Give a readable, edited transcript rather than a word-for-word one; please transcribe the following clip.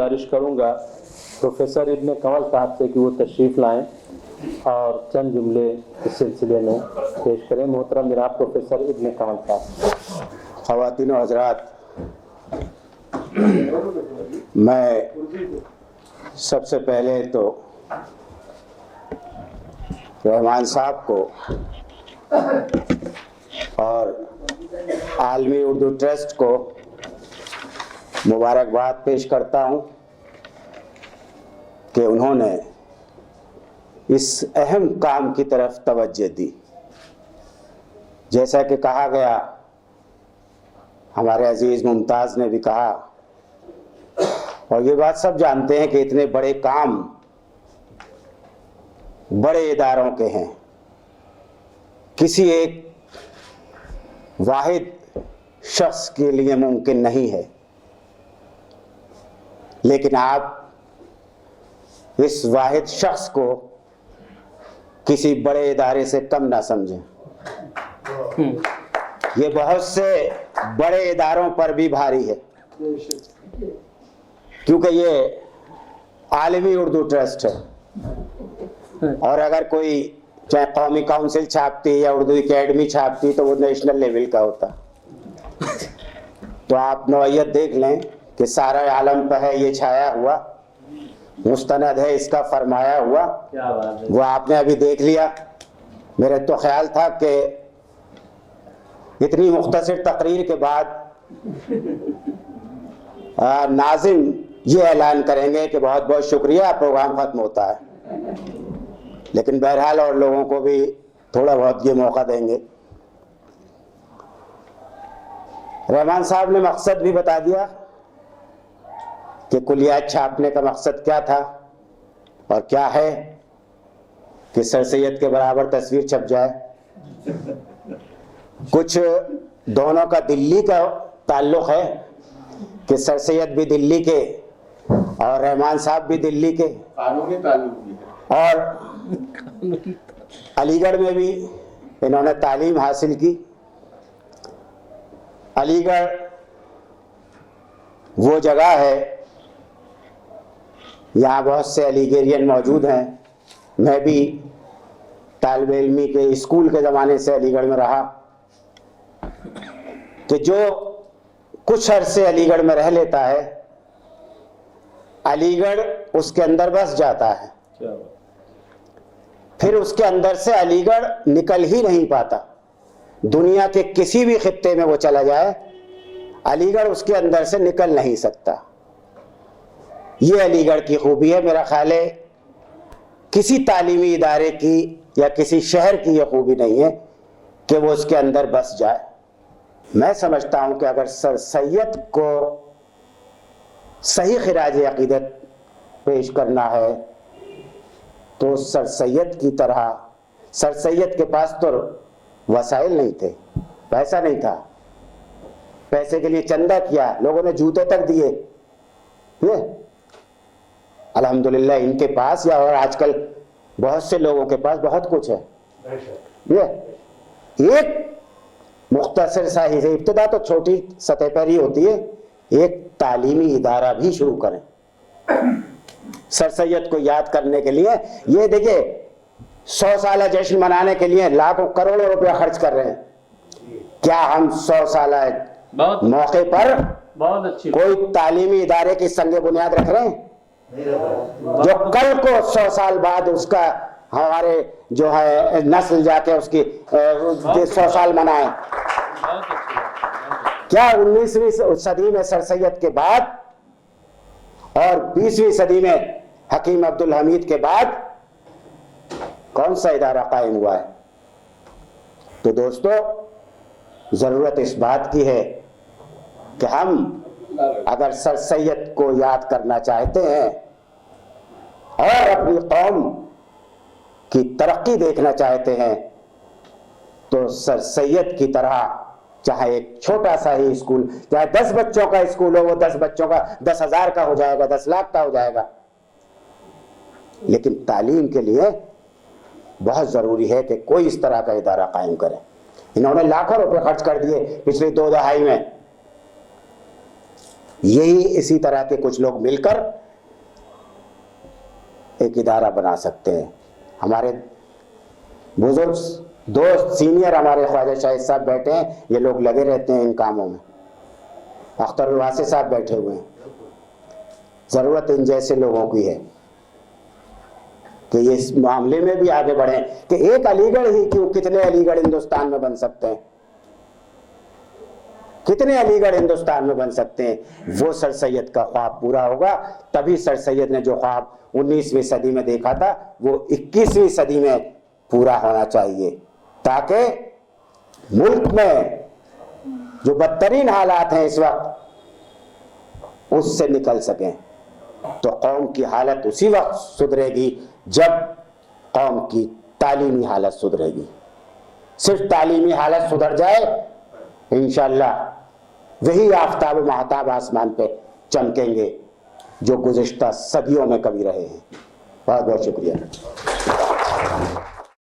गुजारिश करूंगा प्रोफेसर इब्न कमल साहब से कि वो तशरीफ़ लाएं और चंद जुमले इस सिलसिले में पेश करें। मोहतरम जनाब प्रोफेसर इब्न कमल साहब। ख़वातीन व हज़रात, मैं सबसे पहले तो रहमान साहब को और आलमी उर्दू ट्रस्ट को मुबारकबाद पेश करता हूँ कि उन्होंने इस अहम काम की तरफ तवज्जो दी। जैसा कि कहा गया, हमारे अजीज़ मुमताज़ ने भी कहा, और ये बात सब जानते हैं कि इतने बड़े काम बड़े इदारों के हैं, किसी एक वाहिद शख्स के लिए मुमकिन नहीं है। लेकिन आप इस वाहिद शख्स को किसी बड़े इदारे से कम ना समझें। ये बहुत से बड़े इदारों पर भी भारी है, क्योंकि ये आलमी उर्दू ट्रस्ट है। और अगर कोई चाहे कौमी काउंसिल छापती या उर्दू एकेडमी छापती तो वो नेशनल लेवल का होता। तो आप नौइयत देख लें कि सारा आलम पर है ये छाया हुआ, मुस्तनद है इसका फरमाया हुआ। वो आपने अभी देख लिया। मेरे तो ख्याल था कि इतनी मुख्तसर तकरीर के बाद नाज़िम ये ऐलान करेंगे कि बहुत बहुत शुक्रिया, प्रोग्राम ख़त्म होता है। लेकिन बहरहाल और लोगों को भी थोड़ा बहुत ये मौका देंगे। रहमान साहब ने मकसद भी बता दिया कि कुलियात छापने का मकसद क्या था और क्या है कि सर सैयद के बराबर तस्वीर छप जाए। कुछ दोनों का दिल्ली का ताल्लुक़ है कि सर सैयद भी दिल्ली के और रहमान साहब भी दिल्ली के, कानूनी ताल्लुक़ भी है। और अलीगढ़ में भी इन्होंने तालीम हासिल की। अलीगढ़ वो जगह है, यहाँ बहुत से अलीगेरियन मौजूद हैं। मैं भी तालिब इल्मी के स्कूल के ज़माने से अलीगढ़ में रहा कि जो कुछ अरसे अलीगढ़ में रह लेता है, अलीगढ़ उसके अंदर बस जाता है, फिर उसके अंदर से अलीगढ़ निकल ही नहीं पाता। दुनिया के किसी भी खित्ते में वो चला जाए, अलीगढ़ उसके अंदर से निकल नहीं सकता। ये अलीगढ़ की खूबी है। मेरा ख्याल है किसी तालीमी इदारे की या किसी शहर की ये खूबी नहीं है कि वो उसके अंदर बस जाए। मैं समझता हूँ कि अगर सर सैयद को सही खिराज अक़ीदत पेश करना है तो सर सैयद की तरह, सर सैयद के पास तो वसाइल नहीं थे, पैसा नहीं था, पैसे के लिए चंदा किया, लोगों ने जूते तक दिए। ये अल्हम्दुलिल्लाह इनके पास या और आजकल बहुत से लोगों के पास बहुत कुछ है। ये एक मुख्तसर सा ही, इब्तिदा तो छोटी सतह पर ही होती है, एक तालीमी इदारा भी शुरू करें सर सैयद को याद करने के लिए। ये देखिए 100 साल जश्न मनाने के लिए लाखों करोड़ों रुपया खर्च कर रहे हैं। क्या हम 100 साल मौके पर बहुत अच्छी कोई तालीमी इदारे की संग बुनियाद रख रहे हैं जो कल को 100 साल बाद उसका हमारे जो है नस्ल जाके उसकी 100 साल मनाए? क्या 19वीं सदी में सर सैयद के बाद और 20वीं सदी में हकीम अब्दुल हमीद के बाद कौन सा इदारा कायम हुआ है? तो दोस्तों, जरूरत इस बात की है कि हम अगर सर सैयद को याद करना चाहते हैं और अपनी कौम की तरक्की देखना चाहते हैं तो सर सैयद की तरह, चाहे एक छोटा सा ही स्कूल, चाहे 10 बच्चों का स्कूल हो, वो 10 बच्चों का 10,000 का हो जाएगा, 10 लाख का हो जाएगा। लेकिन तालीम के लिए बहुत जरूरी है कि कोई इस तरह का इदारा कायम करे। इन्होंने लाखों रुपए खर्च कर दिए पिछली 2 दहाई में। यही इसी तरह के कुछ लोग मिलकर एक इदारा बना सकते हैं। हमारे बुजुर्ग दोस्त सीनियर हमारे ख्वाजा शाहिद साहब बैठे हैं, ये लोग लगे रहते हैं इन कामों में। अख्तर वासी साहब बैठे हुए हैं। जरूरत इन जैसे लोगों की है कि ये इस मामले में भी आगे बढ़े कि एक अलीगढ़ ही क्यों, कितने अलीगढ़ हिंदुस्तान में बन सकते हैं, कितने अलीगढ़ हिंदुस्तान में बन सकते हैं। वो सर सैयद का ख्वाब पूरा होगा, तभी सर सैयद ने जो ख्वाब 19वीं सदी में देखा था वो 21वीं सदी में पूरा होना चाहिए, ताकि मुल्क में जो बदतरीन हालात हैं इस वक्त उससे निकल सकें। तो कौम की हालत उसी वक्त सुधरेगी जब कौम की तालीमी हालत सुधरेगी। सिर्फ तालीमी हालत सुधर जाए, इंशाअल्लाह वही आफताब महताब आसमान पे चमकेंगे जो गुज़िश्ता सदियों में कभी रहे हैं। बहुत बहुत शुक्रिया।